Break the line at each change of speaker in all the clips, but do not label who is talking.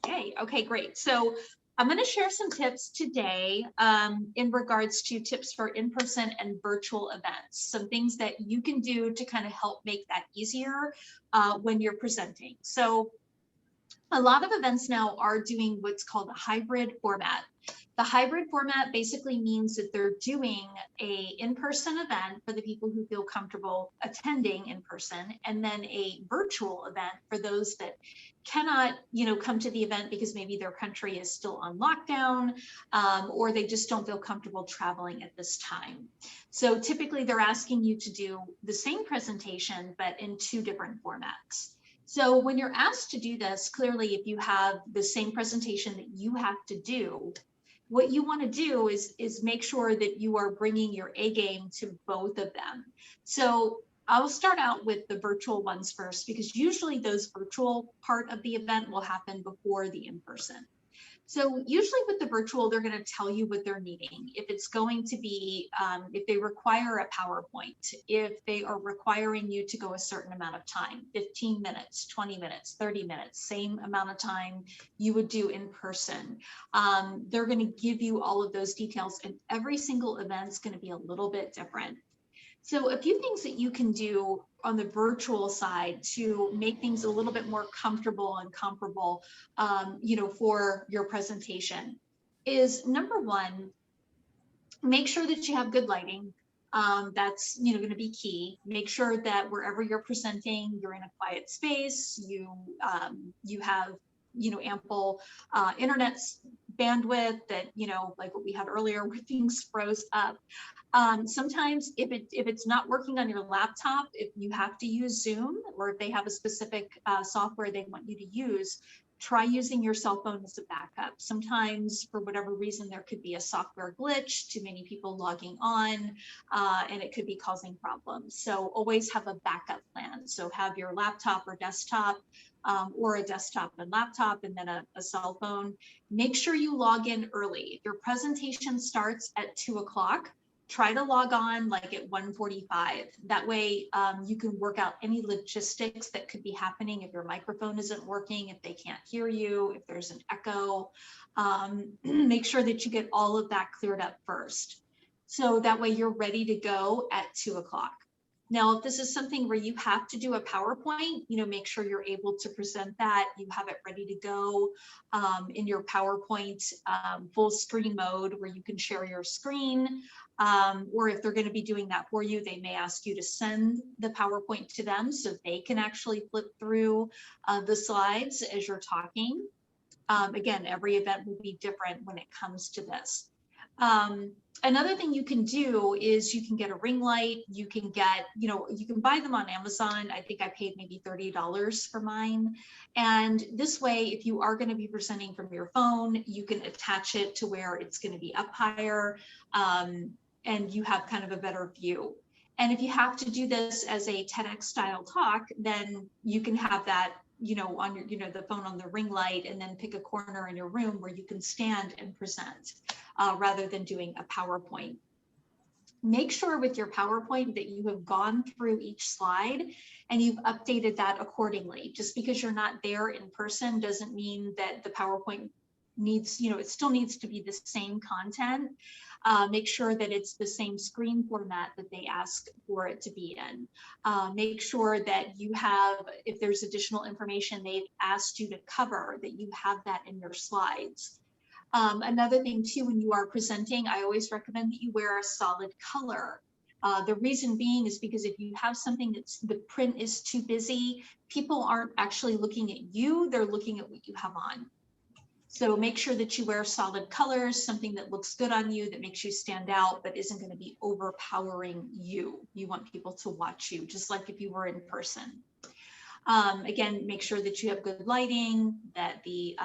Okay, great. So I'm going to share some tips today in regards to tips for in-person and virtual events, some things that you can do to kind of help make that easier when you're presenting. So a lot of events now are doing what's called a hybrid format. The hybrid format basically means that they're doing a in-person event for the people who feel comfortable attending in person, and then a virtual event for those that cannot, come to the event because maybe their country is still on lockdown, or they just don't feel comfortable traveling at this time. So typically they're asking you to do the same presentation, but in two different formats. So when you're asked to do this, clearly, if you have the same presentation that you have to do, what you want to do is make sure that you are bringing your A game to both of them. So I'll start out with the virtual ones first, because usually those virtual part of the event will happen before the in-person. So usually with the virtual, they're going to tell you what they're needing. If it's going to be, if they require a PowerPoint, if they are requiring you to go a certain amount of time, 15 minutes, 20 minutes, 30 minutes, same amount of time you would do in person. They're going to give you all of those details, and every single event's going to be a little bit different. So a few things that you can do on the virtual side to make things a little bit more comfortable and comparable, for your presentation is, number one, make sure that you have good lighting. That's going to be key. Make sure that wherever you're presenting, you're in a quiet space. You have ample internet bandwidth, that like what we had earlier where things froze up. Sometimes if it's not working on your laptop, if you have to use Zoom, or if they have a specific software they want you to use, try using your cell phone as a backup. Sometimes, for whatever reason, there could be a software glitch, too many people logging on, and it could be causing problems. So always have a backup plan. So have your laptop or desktop, or a desktop and laptop, and then a cell phone. Make sure you log in early. If your presentation starts at 2 o'clock, try to log on like at 1:45. That way you can work out any logistics that could be happening if your microphone isn't working, if they can't hear you, if there's an echo. Make sure that you get all of that cleared up first. So that way you're ready to go at 2 o'clock. Now, if this is something where you have to do a PowerPoint, make sure you're able to present that. You have it ready to go in your PowerPoint full screen mode, where you can share your screen. Or if they're going to be doing that for you, they may ask you to send the PowerPoint to them so they can actually flip through the slides as you're talking. Again, every event will be different when it comes to this. Another thing you can do is you can get a ring light. You can get, you can buy them on Amazon. I think I paid maybe $30 for mine. And this way, if you are going to be presenting from your phone, you can attach it to where it's going to be up higher, and you have kind of a better view. And if you have to do this as a TEDx style talk, then you can have that, on your, the phone on the ring light, and then pick a corner in your room where you can stand and present, rather than doing a PowerPoint. Make sure with your PowerPoint that you have gone through each slide and you've updated that accordingly. Just because you're not there in person doesn't mean that the PowerPoint needs, it still needs to be the same content. Make sure that it's the same screen format that they ask for it to be in. Make sure that you have, if there's additional information they've asked you to cover, that you have that in your slides. Another thing too, when you are presenting, I always recommend that you wear a solid color. The reason being is because if you have something that's, the print is too busy, people aren't actually looking at you, they're looking at what you have on. So make sure that you wear solid colors, something that looks good on you, that makes you stand out, but isn't going to be overpowering you. You want people to watch you, just like if you were in person. Again, make sure that you have good lighting, that the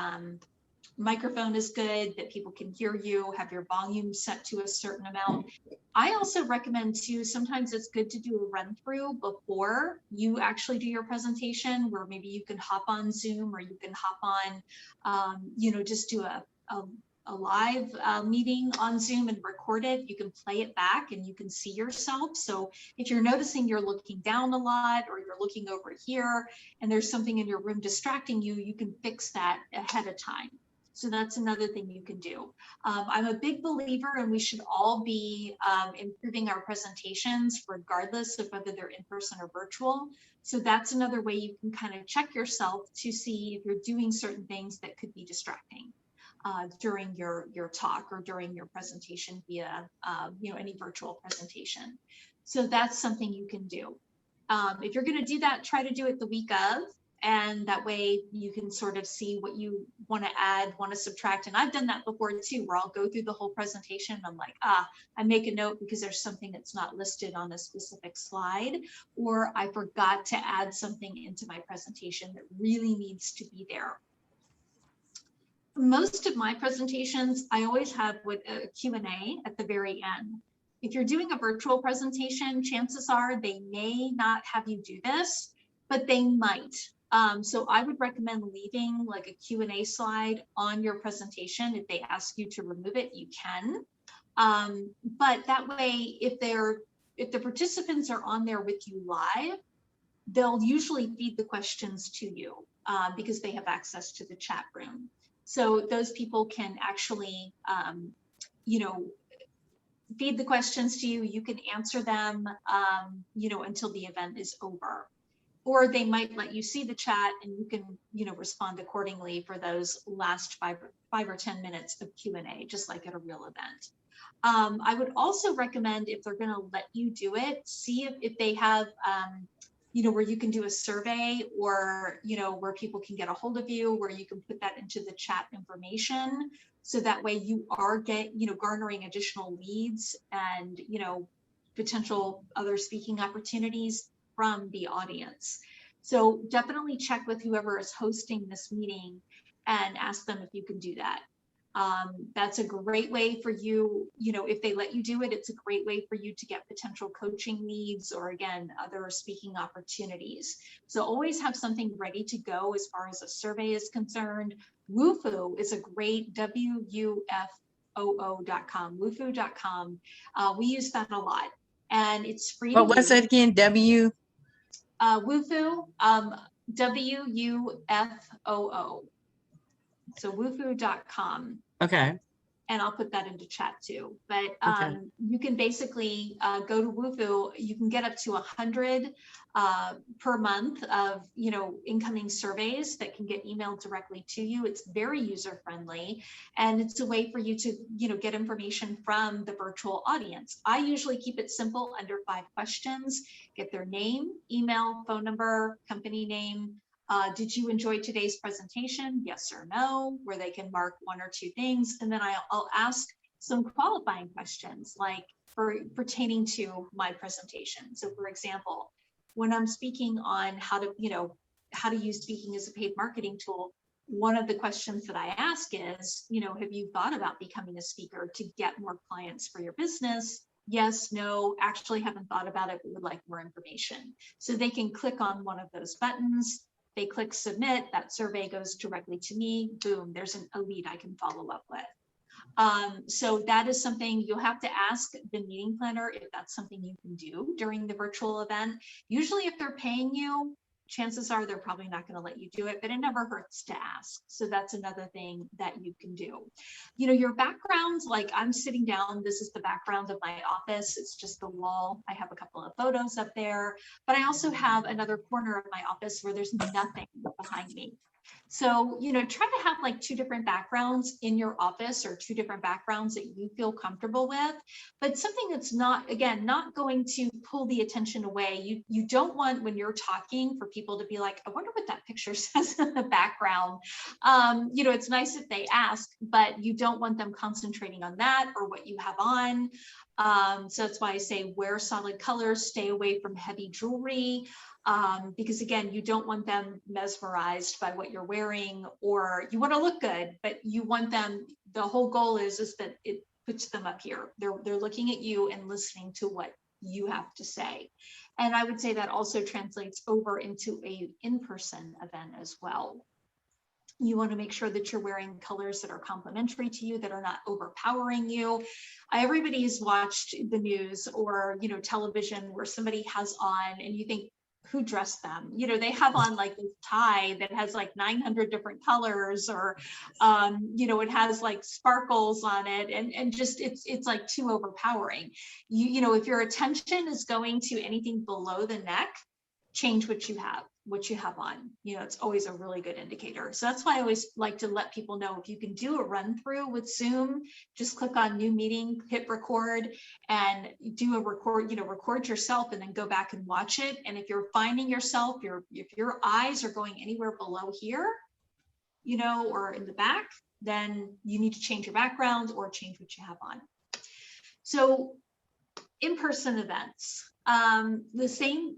microphone is good, that people can hear you, have your volume set to a certain amount. I also recommend too, sometimes it's good to do a run through before you actually do your presentation, where maybe you can hop on Zoom, or you can hop on, just do a live meeting on Zoom and record it, you can play it back and you can see yourself. So if you're noticing you're looking down a lot or you're looking over here and there's something in your room distracting you, you can fix that ahead of time. So that's another thing you can do. I'm a big believer, and we should all be improving our presentations regardless of whether they're in person or virtual. So that's another way you can kind of check yourself to see if you're doing certain things that could be distracting during your talk or during your presentation via any virtual presentation. So that's something you can do. If you're going to do that, try to do it the week of. And that way you can sort of see what you want to add, want to subtract. And I've done that before too, where I'll go through the whole presentation and I'm like, I make a note because there's something that's not listed on a specific slide, or I forgot to add something into my presentation that really needs to be there. Most of my presentations, I always have with a Q&A at the very end. If you're doing a virtual presentation, chances are they may not have you do this, but they might. So I would recommend leaving like a Q&A slide on your presentation. If they ask you to remove it, you can. But that way, if the participants are on there with you live, they'll usually feed the questions to you because they have access to the chat room. So those people can actually, feed the questions to you. You can answer them, until the event is over. Or they might let you see the chat and you can, respond accordingly for those last 5 or 10 minutes of Q&A, just like at a real event. I would also recommend, if they're going to let you do it, see if they have, where you can do a survey, or, where people can get a hold of you, where you can put that into the chat information. So that way you are garnering additional leads and, potential other speaking opportunities from the audience. So definitely check with whoever is hosting this meeting and ask them if you can do that. That's a great way for you, if they let you do it, it's a great way for you to get potential coaching needs or, again, other speaking opportunities. So always have something ready to go as far as a survey is concerned. Wufoo is a great, WUFOO.com, wufoo.com. We use that a lot, and it's free to use.
What was it again?
Wufoo, WUFOO. So wufoo.com.
Okay.
And I'll put that into chat too. But
Okay.
you can basically go to Wufoo. You can get up to 100 per month of incoming surveys that can get emailed directly to you. It's very user friendly, and it's a way for you to get information from the virtual audience. I usually keep it simple, under 5 questions. Get their name, email, phone number, company name. Did you enjoy today's presentation? Yes or no, where they can mark 1 or 2 things. And then I'll ask some qualifying questions, like pertaining to my presentation. So for example, when I'm speaking on how to use speaking as a paid marketing tool, one of the questions that I ask is, have you thought about becoming a speaker to get more clients for your business? Yes, no, actually haven't thought about it, but would like more information. So they can click on one of those buttons. They click submit, that survey goes directly to me. Boom, there's a lead I can follow up with. So that is something you'll have to ask the meeting planner if that's something you can do during the virtual event. Usually if they're paying you, chances are they're probably not going to let you do it, but it never hurts to ask. So that's another thing that you can do. Your backgrounds, like I'm sitting down, this is the background of my office. It's just the wall. I have a couple of photos up there, but I also have another corner of my office where there's nothing behind me. So, try to have like 2 different backgrounds in your office, or 2 different backgrounds that you feel comfortable with, but something that's not, again, not going to pull the attention away. You don't want, when you're talking, for people to be like, I wonder what that picture says in the background. It's nice if they ask, but you don't want them concentrating on that or what you have on. So that's why I say wear solid colors, stay away from heavy jewelry. Because again, you don't want them mesmerized by what you're wearing, or you want to look good, but you want them, the whole goal is that it puts them up here. They're looking at you and listening to what you have to say. And I would say that also translates over into a in-person event as well. You want to make sure that you're wearing colors that are complementary to you, that are not overpowering you. Everybody's watched the news or, television where somebody has on and you think, who dressed them? They have on like this tie that has like 900 different colors, or, it has like sparkles on it, and just it's like too overpowering. If your attention is going to anything below the neck, change what you have on. It's always a really good indicator. So that's why I always like to let people know, if you can do a run through with Zoom, just click on new meeting, hit record, and do a record, record yourself and then go back and watch it. And if you're finding yourself, if your eyes are going anywhere below here, or in the back, then you need to change your background or change what you have on. So in-person events,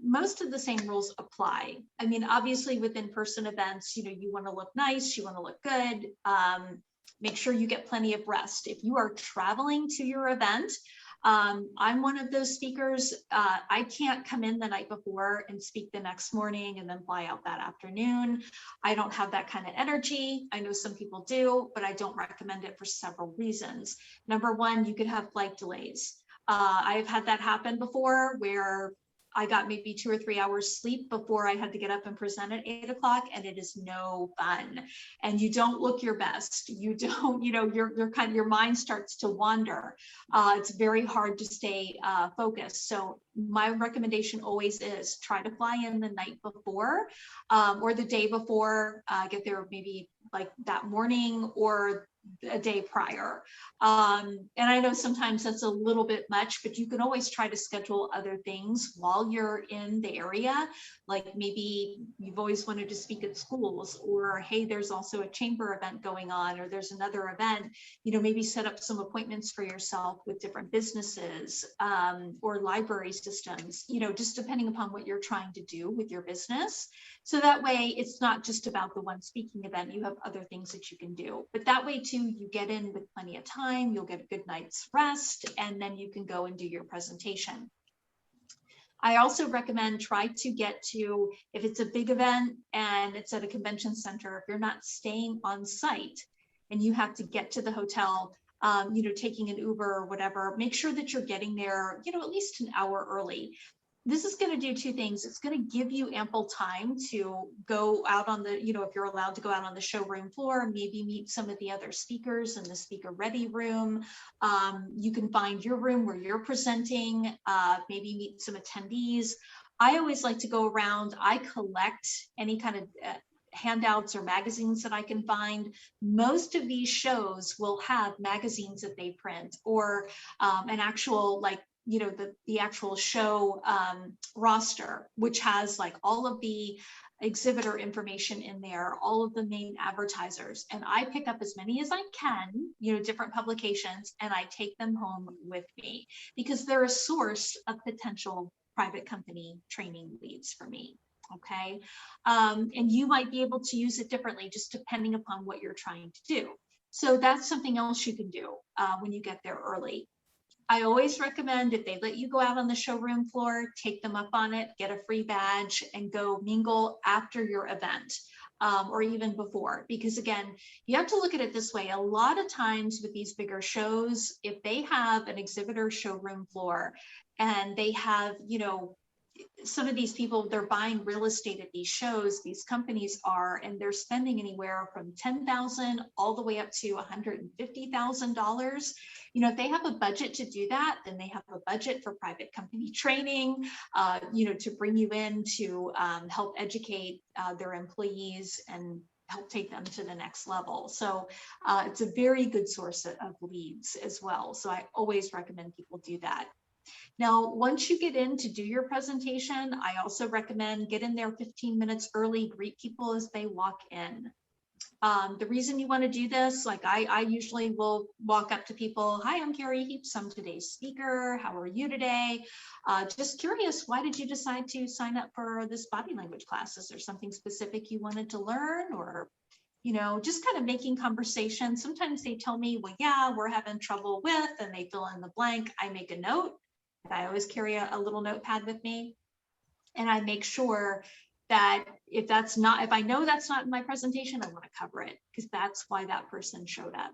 most of the same rules apply. I mean, obviously with in-person events, you want to look nice, you want to look good, make sure you get plenty of rest. If you are traveling to your event, I'm one of those speakers. I can't come in the night before and speak the next morning and then fly out that afternoon. I don't have that kind of energy. I know some people do, but I don't recommend it for several reasons. Number one, you could have flight delays. I've had that happen before, where I got maybe 2 or 3 hours sleep before I had to get up and present at 8 o'clock, and it is no fun. And you don't look your best. You don't, your mind starts to wander. It's very hard to stay focused. So my recommendation always is try to fly in the night before, or the day before, get there maybe like that morning or a day prior. And I know sometimes that's a little bit much, but you can always try to schedule other things while you're in the area. Like maybe you've always wanted to speak at schools, or hey, there's also a chamber event going on, or there's another event, maybe set up some appointments for yourself with different businesses, or library systems, just depending upon what you're trying to do with your business. So that way it's not just about the one speaking event, you have other things that you can do. But that way too, you get in with plenty of time, you'll get a good night's rest, and then you can go and do your presentation. I also recommend try to get to, if it's a big event and it's at a convention center, if you're not staying on site and you have to get to the hotel, taking an Uber or whatever, make sure that you're getting there, at least an hour early. This is going to do two things. It's going to give you ample time to go out on the, if you're allowed to go out on the showroom floor, maybe meet some of the other speakers in the speaker ready room. You can find your room where you're presenting, maybe meet some attendees. I always like to go around. I collect any kind of handouts or magazines that I can find. Most of these shows will have magazines that they print, or an actual the actual show roster, which has like all of the exhibitor information in there, all of the main advertisers. And I pick up as many as I can, different publications, and I take them home with me because they're a source of potential private company training leads for me. Okay. And you might be able to use it differently just depending upon what you're trying to do. So that's something else you can do when you get there early. I always recommend, if they let you go out on the showroom floor, take them up on it, get a free badge, and go mingle after your event, or even before. Because again, you have to look at it this way. A lot of times with these bigger shows, if they have an exhibitor showroom floor and they have, some of these people, they're buying real estate at these shows, these companies are, and they're spending anywhere from $10,000 all the way up to $150,000. If they have a budget to do that, then they have a budget for private company training, to bring you in to help educate their employees and help take them to the next level. So it's a very good source of leads as well. So I always recommend people do that. Now, once you get in to do your presentation, I also recommend get in there 15 minutes early, greet people as they walk in. The reason you want to do this, like I usually will walk up to people. Hi, I'm Carrie Heaps. I'm today's speaker. How are you today? Just curious, why did you decide to sign up for this body language class? Is there something specific you wanted to learn, or just kind of making conversation? Sometimes they tell me, well, yeah, we're having trouble with, and they fill in the blank. I make a note. I always carry a little notepad with me, and I make sure that if I know that's not in my presentation, I want to cover it because that's why that person showed up.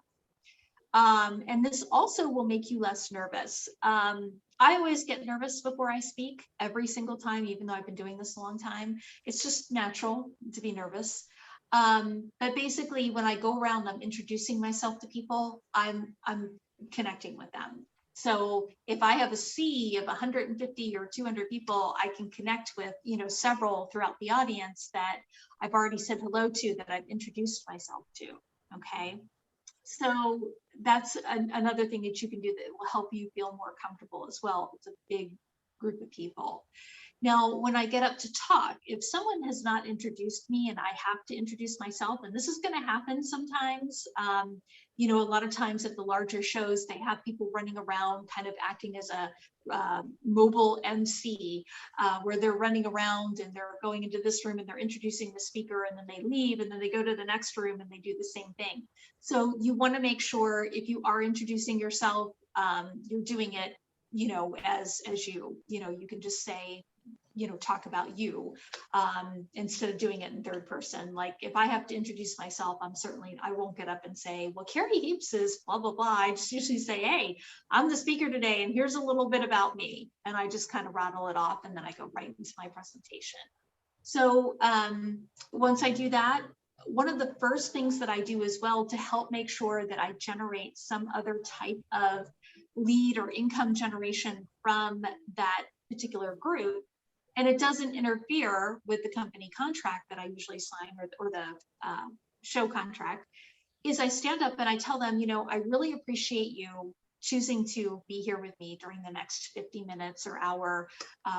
And this also will make you less nervous. I always get nervous before I speak every single time, even though I've been doing this a long time. It's just natural to be nervous. But basically, when I go around, I'm introducing myself to people, I'm connecting with them. So if I have a sea of 150 or 200 people, I can connect with, several throughout the audience that I've already said hello to, that I've introduced myself to. Okay. So that's another thing that you can do that will help you feel more comfortable as well. It's a big group of people. Now, when I get up to talk, if someone has not introduced me and I have to introduce myself, and this is going to happen sometimes, a lot of times at the larger shows, they have people running around kind of acting as a mobile MC, where they're running around and they're going into this room and they're introducing the speaker, and then they leave and then they go to the next room and they do the same thing. So you want to make sure if you are introducing yourself, you're doing it, as you can just say, talk about you, instead of doing it in third person. Like if I have to introduce myself, I won't get up and say, well, Carrie Heaps is blah, blah, blah. I just usually say, hey, I'm the speaker today, and here's a little bit about me. And I just kind of rattle it off, and then I go right into my presentation. So once I do that, one of the first things that I do as well to help make sure that I generate some other type of lead or income generation from that particular group, and it doesn't interfere with the company contract that I usually sign, or the show contract, is I stand up and I tell them, I really appreciate you choosing to be here with me during the next 50 minutes or hour,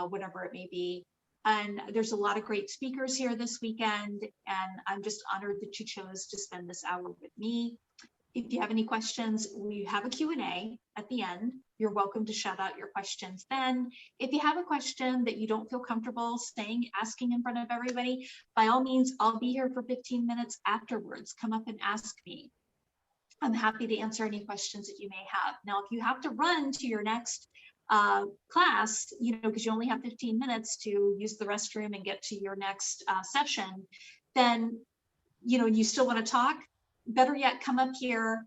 whatever it may be. And there's a lot of great speakers here this weekend, and I'm just honored that you chose to spend this hour with me. If you have any questions, we have a Q&A at the end. You're welcome to shout out your questions then. If you have a question that you don't feel comfortable asking in front of everybody, by all means, I'll be here for 15 minutes afterwards. Come up and ask me. I'm happy to answer any questions that you may have. Now, if you have to run to your next class, because you only have 15 minutes to use the restroom and get to your next session, then, you still want to talk, better yet, come up here,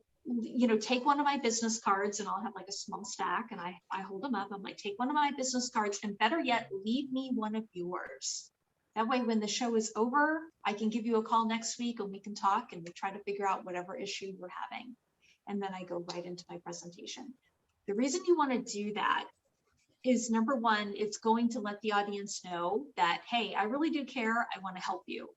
take one of my business cards, and I'll have like a small stack, and I hold them up. I'm like, take one of my business cards, and better yet, leave me one of yours. That way, when the show is over, I can give you a call next week and we can talk and we try to figure out whatever issue you're having. And then I go right into my presentation. The reason you want to do that is, number one, it's going to let the audience know that, hey, I really do care. I want to help you.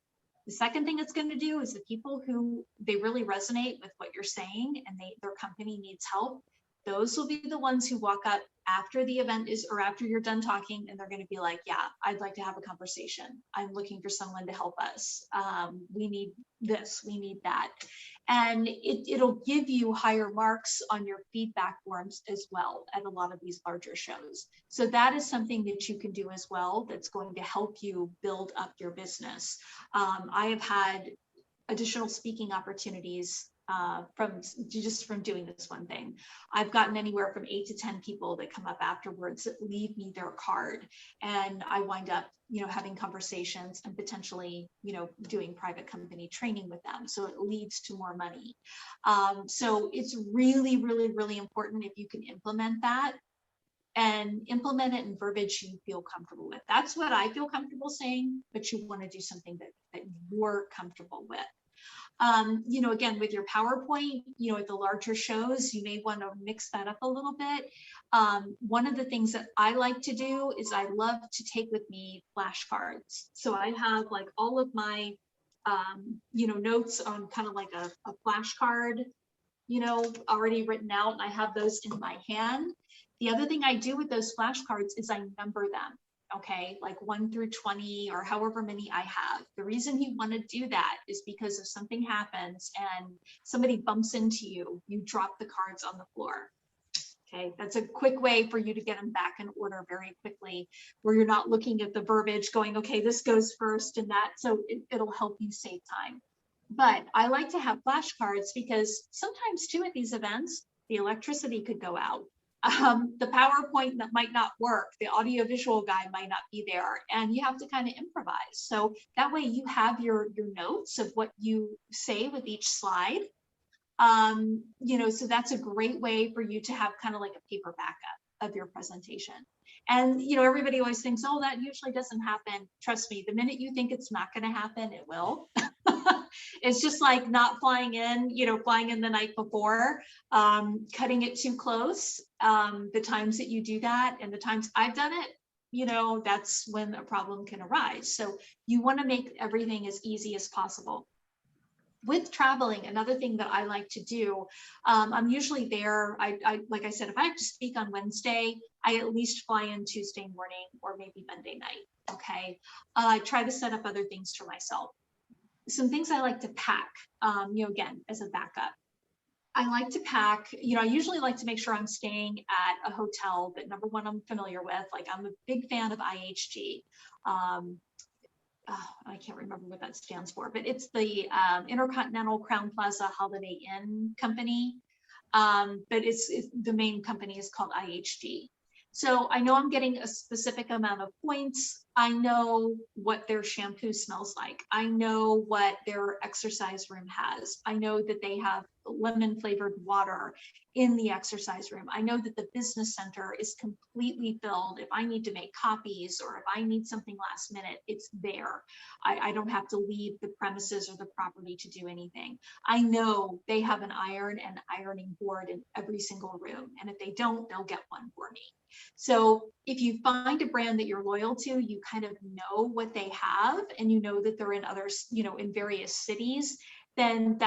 The second thing it's going to do is the people who they really resonate with what you're saying and their company needs help, those will be the ones who walk up after the event is, or after you're done talking, and they're going to be like, yeah, I'd like to have a conversation. I'm looking for someone to help us. We need this, we need that. And it'll give you higher marks on your feedback forms as well at a lot of these larger shows. So that is something that you can do as well that's going to help you build up your business. I have had additional speaking opportunities from doing this one thing. I've gotten anywhere from 8 to 10 people that come up afterwards that leave me their card, and I wind up, having conversations and potentially, doing private company training with them. So it leads to more money. So it's really, really, really important if you can implement that, and implement it in verbiage you feel comfortable with. That's what I feel comfortable saying, but you want to do something that you're comfortable with. Again, with your PowerPoint, at the larger shows, you may want to mix that up a little bit. One of the things that I like to do is I love to take with me flashcards. So I have like all of my, notes on kind of like a flashcard, already written out, and I have those in my hand. The other thing I do with those flashcards is I number them. Okay, like 1 through 20 or however many I have. The reason you want to do that is because if something happens and somebody bumps into you, you drop the cards on the floor. Okay, that's a quick way for you to get them back in order very quickly, where you're not looking at the verbiage going, okay, this goes first and that. So it'll help you save time. But I like to have flashcards because sometimes too at these events, the electricity could go out. the PowerPoint that might not work, the audiovisual guy might not be there, and you have to kind of improvise. So that way you have your notes of what you say with each slide. So that's a great way for you to have kind of like a paper backup of your presentation. And, everybody always thinks, oh, that usually doesn't happen. Trust me, the minute you think it's not going to happen, it will. It's just like not flying in the night before, cutting it too close. The times that you do that and the times I've done it, that's when a problem can arise. So you want to make everything as easy as possible. With traveling, another thing that I like to do, I'm usually there. I like I said, if I have to speak on Wednesday, I at least fly in Tuesday morning or maybe Monday night. Okay. I try to set up other things for myself. Some things I like to pack, again, as a backup. I like to pack, I usually like to make sure I'm staying at a hotel that, number one, I'm familiar with. Like, I'm a big fan of IHG. I can't remember what that stands for, but it's the Intercontinental Crown Plaza Holiday Inn Company. But it's the main company is called IHG. So I know I'm getting a specific amount of points. I know what their shampoo smells like. I know what their exercise room has. I know that they have lemon flavored water in the exercise room. I know that the business center is completely filled. If I need to make copies or if I need something last minute, it's there. I don't have to leave the premises or the property to do anything. I know they have an iron and ironing board in every single room. And if they don't, they'll get one for me. So if you find a brand that you're loyal to, you kind of know what they have and you know that they're in others, in various cities, then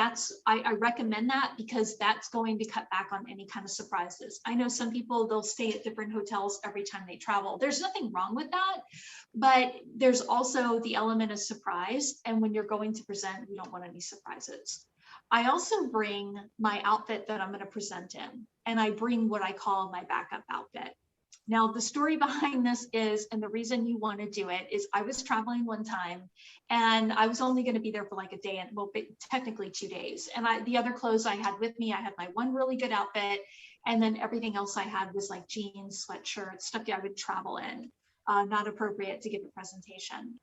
I recommend that because that's going to cut back on any kind of surprises. I know some people, they'll stay at different hotels every time they travel. There's nothing wrong with that, but there's also the element of surprise. And when you're going to present, you don't want any surprises. I also bring my outfit that I'm going to present in, and I bring what I call my backup outfit. Now, the story behind this is, and the reason you want to do it is I was traveling one time and I was only going to be there for like a day and well, technically 2 days. And the other clothes I had with me, I had my one really good outfit. And then everything else I had was like jeans, sweatshirts, stuff that I would travel in, not appropriate to give a presentation.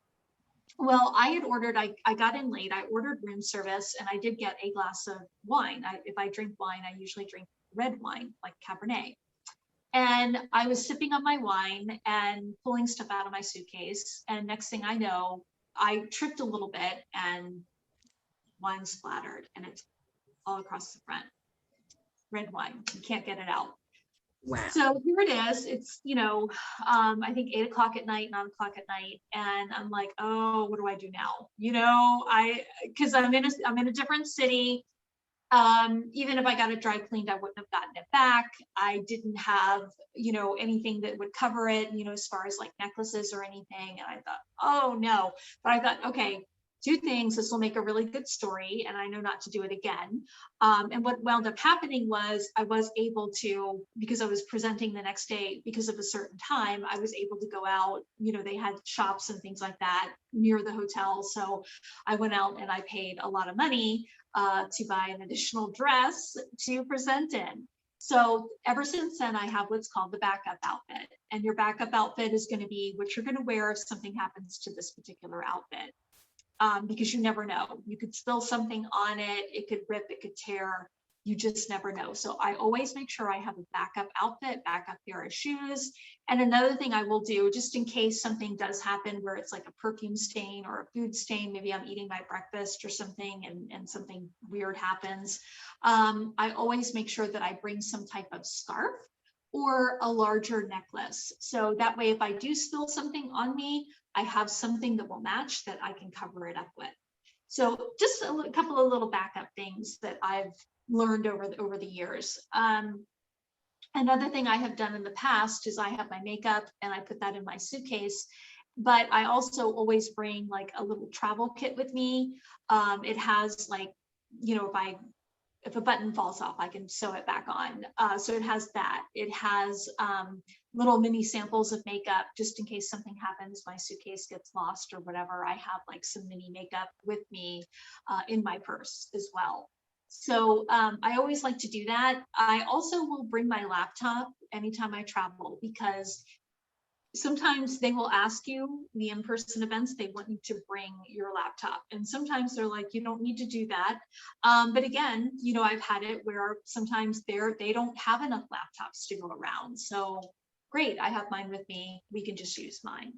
Well, I had ordered, I got in late, I ordered room service and I did get a glass of wine. If I drink wine, I usually drink red wine, like Cabernet. And I was sipping on my wine and pulling stuff out of my suitcase. And next thing I know, I tripped a little bit and wine splattered and it's all across the front. Red wine, you can't get it out. Wow. So here it is. It's, I think 8 o'clock at night, 9 o'clock at night. And I'm like, oh, what do I do now? Because I'm in a different city. Even if I got it dry cleaned, I wouldn't have gotten it back. I didn't have, anything that would cover it, as far as like necklaces or anything. And I thought, oh no, but I thought, okay, 2 things, this will make a really good story and I know not to do it again. And what wound up happening was I was able to, because I was presenting the next day, because of a certain time, I was able to go out, they had shops and things like that near the hotel. So I went out and I paid a lot of money to buy an additional dress to present in. So ever since then, I have what's called the backup outfit. And your backup outfit is going to be what you're going to wear if something happens to this particular outfit. Because you never know. You could spill something on it, it could rip, it could tear. You just never know. So I always make sure I have a backup outfit, backup pair of shoes. And another thing I will do, just in case something does happen where it's like a perfume stain or a food stain, maybe I'm eating my breakfast or something and something weird happens. I always make sure that I bring some type of scarf or a larger necklace. So that way, if I do spill something on me, I have something that will match that I can cover it up with. So just a couple of little backup things that I've learned over the years. Another thing I have done in the past is I have my makeup and I put that in my suitcase, but I also always bring like a little travel kit with me. It has like, if a button falls off, I can sew it back on. So it has that. It has little mini samples of makeup just in case something happens, my suitcase gets lost or whatever. I have like some mini makeup with me in my purse as well. So I always like to do that. I also will bring my laptop anytime I travel, because sometimes they will ask you, the in-person events, they want you to bring your laptop. And sometimes they're like, you don't need to do that. But again, I've had it where sometimes they don't have enough laptops to go around. So great, I have mine with me. We can just use mine.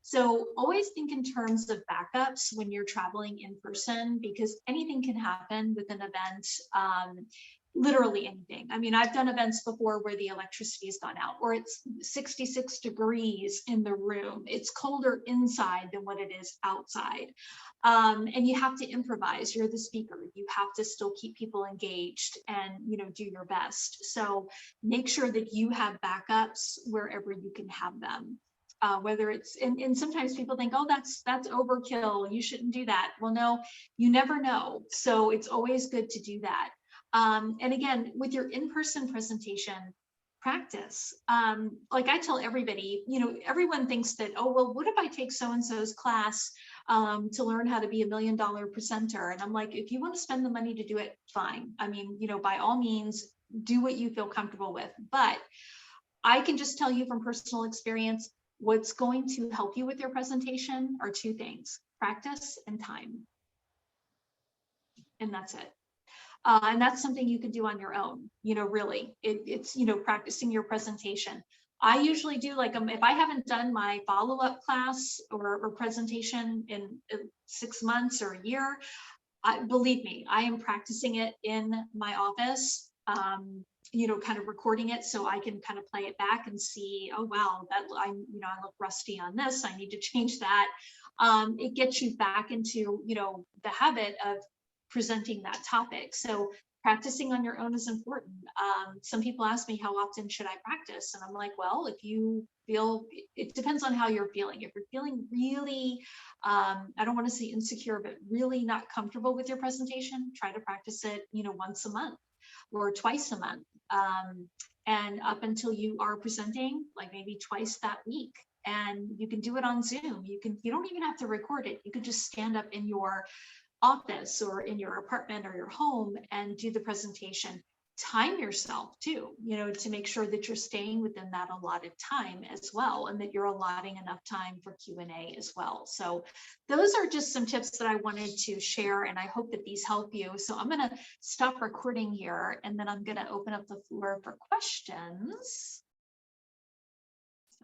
So always think in terms of backups when you're traveling in person, because anything can happen with an event. Literally anything. I mean, I've done events before where the electricity has gone out, or it's 66 degrees in the room. It's colder inside than what it is outside. And you have to improvise. You're the speaker. You have to still keep people engaged and, do your best. So make sure that you have backups wherever you can have them. Whether it's, and sometimes people think, oh, that's overkill, you shouldn't do that. Well, no, you never know. So it's always good to do that. And again, with your in-person presentation, practice. Like I tell everybody, everyone thinks that, oh, well, what if I take so-and-so's class to learn how to be $1 million presenter? And I'm like, if you want to spend the money to do it, fine. I mean, by all means, do what you feel comfortable with. But I can just tell you from personal experience, what's going to help you with your presentation are two things: practice and time. And that's it. And that's something you could do on your own, really. It's, practicing your presentation. I usually do, like, if I haven't done my follow-up class or presentation in 6 months or a year, believe me, I am practicing it in my office, kind of recording it so I can kind of play it back and see, oh, wow, that I look rusty on this. I need to change that. It gets you back into, the habit of presenting that topic. So practicing on your own is important. Some people ask me, how often should I practice? And I'm like, well, if you feel, it depends on how you're feeling. If you're feeling really, I don't want to say insecure, but really not comfortable with your presentation, try to practice it, once a month or twice a month. And up until you are presenting, like maybe twice that week. And you can do it on Zoom. You don't even have to record it. You can just stand up in your office or in your apartment or your home and do the presentation. Time yourself too, to make sure that you're staying within that allotted time as well, and that you're allotting enough time for Q&A as well. So those are just some tips that I wanted to share, and I hope that these help you. So I'm going to stop recording here, and then I'm going to open up the floor for questions.